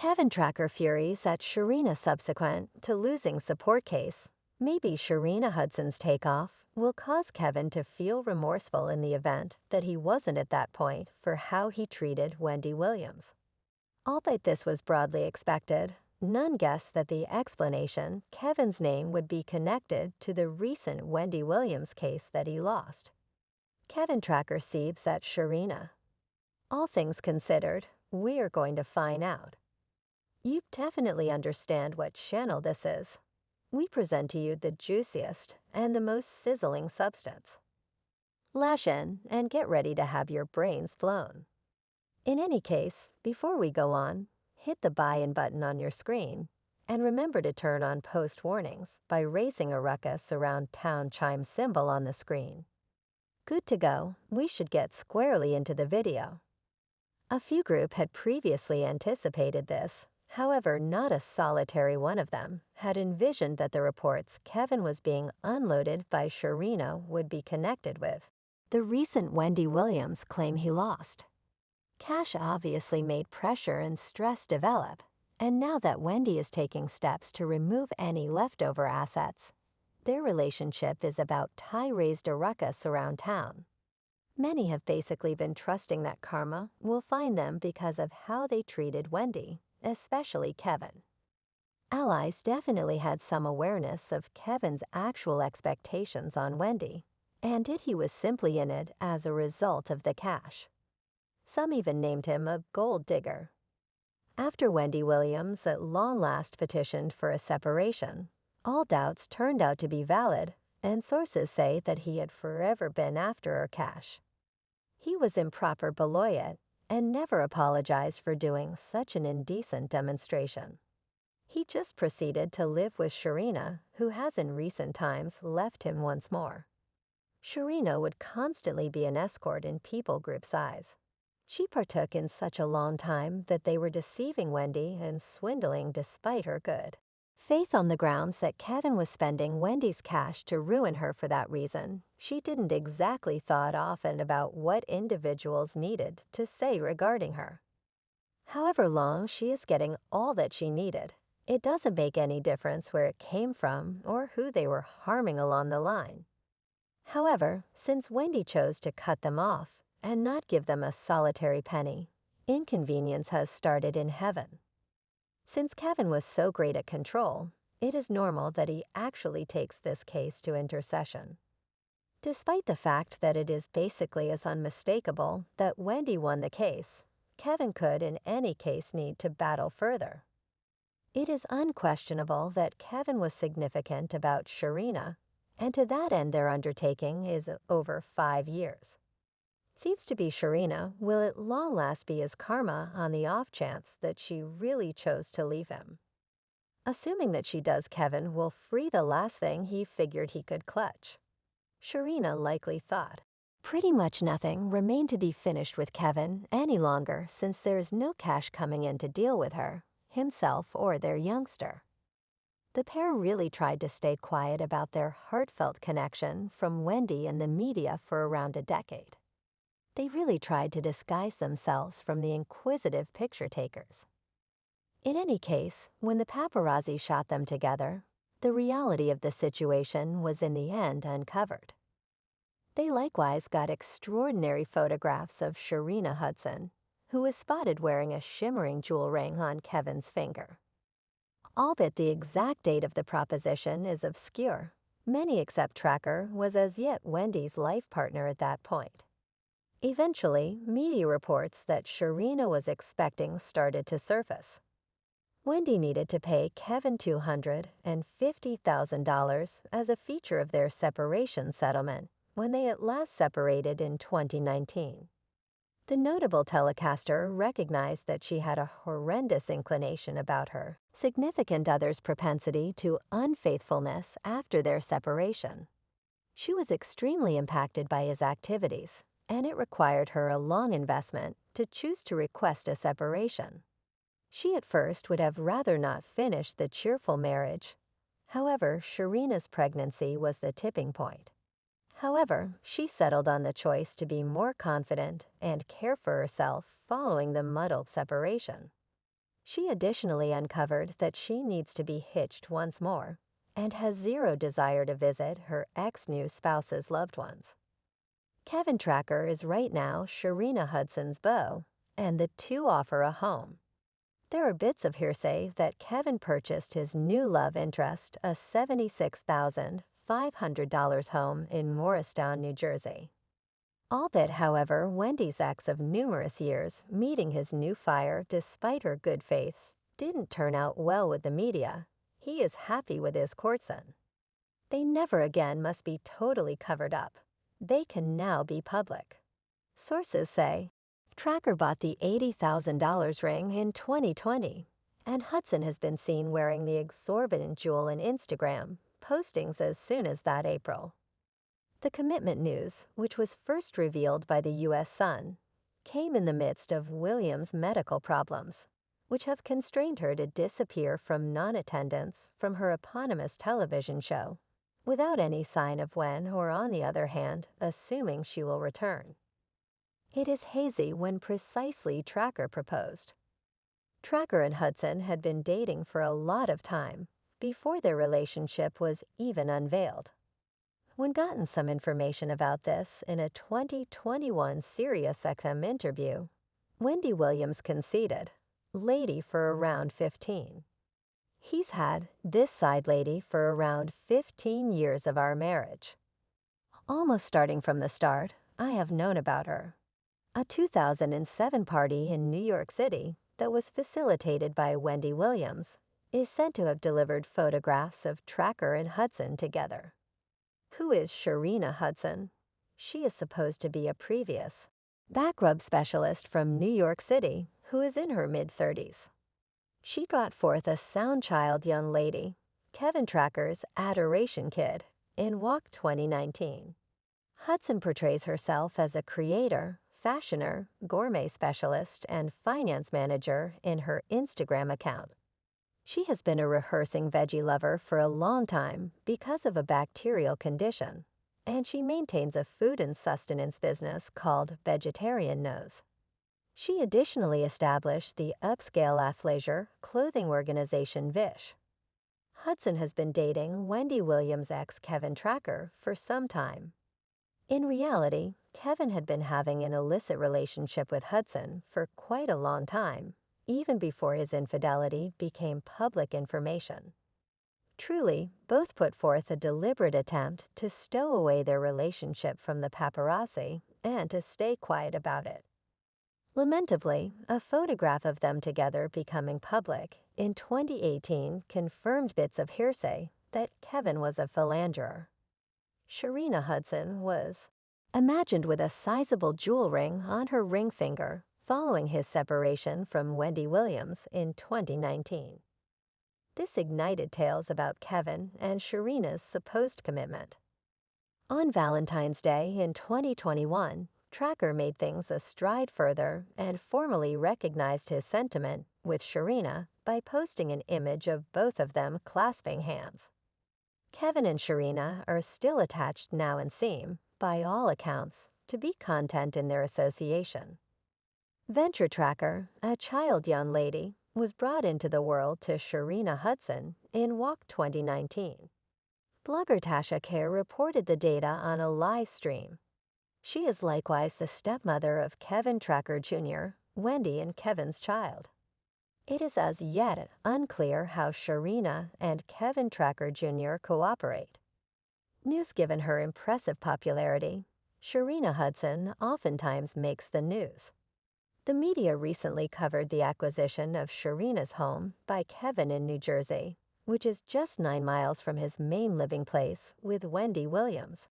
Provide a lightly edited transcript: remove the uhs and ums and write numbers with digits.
Kevin Tracker furies at Sharina subsequent to losing support case. Maybe Sharina Hudson's takeoff will cause Kevin to feel remorseful in the event that he wasn't at that point for how he treated Wendy Williams. Albeit this was broadly expected, none guessed that the explanation, Kevin's name, would be connected to the recent Wendy Williams case that he lost. Kevin Tracker seethes at Sharina. All things considered, we're going to find out. You definitely understand what channel this is. We present to you the juiciest and the most sizzling substance. Lash in and get ready to have your brains flown. In any case, before we go on, hit the buy-in button on your screen and remember to turn on post warnings by raising a ruckus around town chime symbol on the screen. Good to go, we should get squarely into the video. A few group had previously anticipated this. However, not a solitary one of them had envisioned that the reports Kevin was being unloaded by Sharina would be connected with the recent Wendy Williams claim he lost. Cash obviously made pressure and stress develop, and now that Wendy is taking steps to remove any leftover assets, their relationship is about raised a ruckus around town. Many have basically been trusting that karma will find them because of how they treated Wendy, especially Kevin. Allies definitely had some awareness of Kevin's actual expectations on Wendy, and he was simply in it as a result of the cash. Some even named him a gold digger. After Wendy Williams at long last petitioned for a separation, all doubts turned out to be valid, and sources say that he had forever been after her cash. He was improper below it and never apologized for doing such an indecent demonstration. He just proceeded to live with Sharina, who has in recent times left him once more. Sharina would constantly be an escort in people group size. She partook in such a long time that they were deceiving Wendy and swindling despite her good faith on the grounds that Kevin was spending Wendy's cash to ruin her for that reason. She didn't exactly thought often about what individuals needed to say regarding her. However long she is getting all that she needed, it doesn't make any difference where it came from or who they were harming along the line. However, since Wendy chose to cut them off and not give them a solitary penny, inconvenience has started in heaven. Since Kevin was so great at control, it is normal that he actually takes this case to intercession. Despite the fact that it is basically as unmistakable that Wendy won the case, Kevin could in any case need to battle further. It is unquestionable that Kevin was significant about Sharina, and to that end their undertaking is over 5 years. Seems to be Sharina will at long last be his karma on the off chance that she really chose to leave him. Assuming that she does, Kevin will free the last thing he figured he could clutch. Sharina likely thought. Pretty much nothing remained to be finished with Kevin any longer since there is no cash coming in to deal with her, himself, or their youngster. The pair really tried to stay quiet about their heartfelt connection from Wendy and the media for around a decade. They really tried to disguise themselves from the inquisitive picture takers. In any case, when the paparazzi shot them together, the reality of the situation was in the end uncovered. They likewise got extraordinary photographs of Sharina Hudson, who was spotted wearing a shimmering jewel ring on Kevin's finger. Albeit the exact date of the proposition is obscure, many accept Tracker was as yet Wendy's life partner at that point. Eventually, media reports that Sharina was expecting started to surface. Wendy needed to pay Kevin $250,000 as a feature of their separation settlement when they at last separated in 2019. The notable telecaster recognized that she had a horrendous inclination about her significant other's propensity to unfaithfulness after their separation. She was extremely impacted by his activities, and it required her a long investment to choose to request a separation. She at first would have rather not finished the cheerful marriage. However, Sharina's pregnancy was the tipping point. However, she settled on the choice to be more confident and care for herself following the muddled separation. She additionally uncovered that she needs to be hitched once more and has zero desire to visit her ex-new spouse's loved ones. Kevin Tracker is right now Sharina Hudson's beau, and the two offer a home. There are bits of hearsay that Kevin purchased his new love interest a $76,500 home in Morristown, New Jersey. Albeit, however, Wendy's ex of numerous years, meeting his new fire despite her good faith, didn't turn out well with the media. He is happy with his courtesan. They never again must be totally covered up. They can now be public. Sources say, Tracker bought the $80,000 ring in 2020, and Hudson has been seen wearing the exorbitant jewel in Instagram postings as soon as that April. The commitment news, which was first revealed by the U.S. Sun, came in the midst of Williams' medical problems, which have constrained her to disappear from non-attendance from her eponymous television show, without any sign of when or, on the other hand, assuming she will return. It is hazy when precisely Tracker proposed. Tracker and Hudson had been dating for a lot of time, before their relationship was even unveiled. When gotten some information about this in a 2021 SiriusXM interview, Wendy Williams conceded, lady for around 15. He's had this side lady for around 15 years of our marriage. Almost starting from the start, I have known about her. A 2007 party in New York City that was facilitated by Wendy Williams is said to have delivered photographs of Tracker and Hudson together. Who is Sharina Hudson? She is supposed to be a previous back rub specialist from New York City who is in her mid-30s. She brought forth a sound child young lady, Kevin Tracker's adoration kid, in Walk 2019. Hudson portrays herself as a creator, fashioner, gourmet specialist, and finance manager in her Instagram account. She has been a rehearsing veggie lover for a long time because of a bacterial condition, and she maintains a food and sustenance business called Vegetarian Nose. She additionally established the upscale athleisure clothing organization Vish. Hudson has been dating Wendy Williams' ex Kevin Tracker for some time. In reality, Kevin had been having an illicit relationship with Hudson for quite a long time, even before his infidelity became public information. Truly, both put forth a deliberate attempt to stow away their relationship from the paparazzi and to stay quiet about it. Lamentably, a photograph of them together becoming public in 2018 confirmed bits of hearsay that Kevin was a philanderer. Sharina Hudson was imagined with a sizable jewel ring on her ring finger following his separation from Wendy Williams in 2019. This ignited tales about Kevin and Sharina's supposed commitment. On Valentine's Day in 2021, Tracker made things a stride further and formally recognized his sentiment with Sharina by posting an image of both of them clasping hands. Kevin and Sharina are still attached now and seem, by all accounts, to be content in their association. Venture Tracker, a child young lady, was brought into the world to Sharina Hudson in Walk 2019. Blogger Tasha Kerr reported the data on a live stream. She is likewise the stepmother of Kevin Tracker Jr., Wendy and Kevin's child. It is as yet unclear how Sharina and Kevin Tracker Jr. cooperate. News given her impressive popularity, Sharina Hudson oftentimes makes the news. The media recently covered the acquisition of Sharina's home by Kevin in New Jersey, which is just 9 miles from his main living place with Wendy Williams.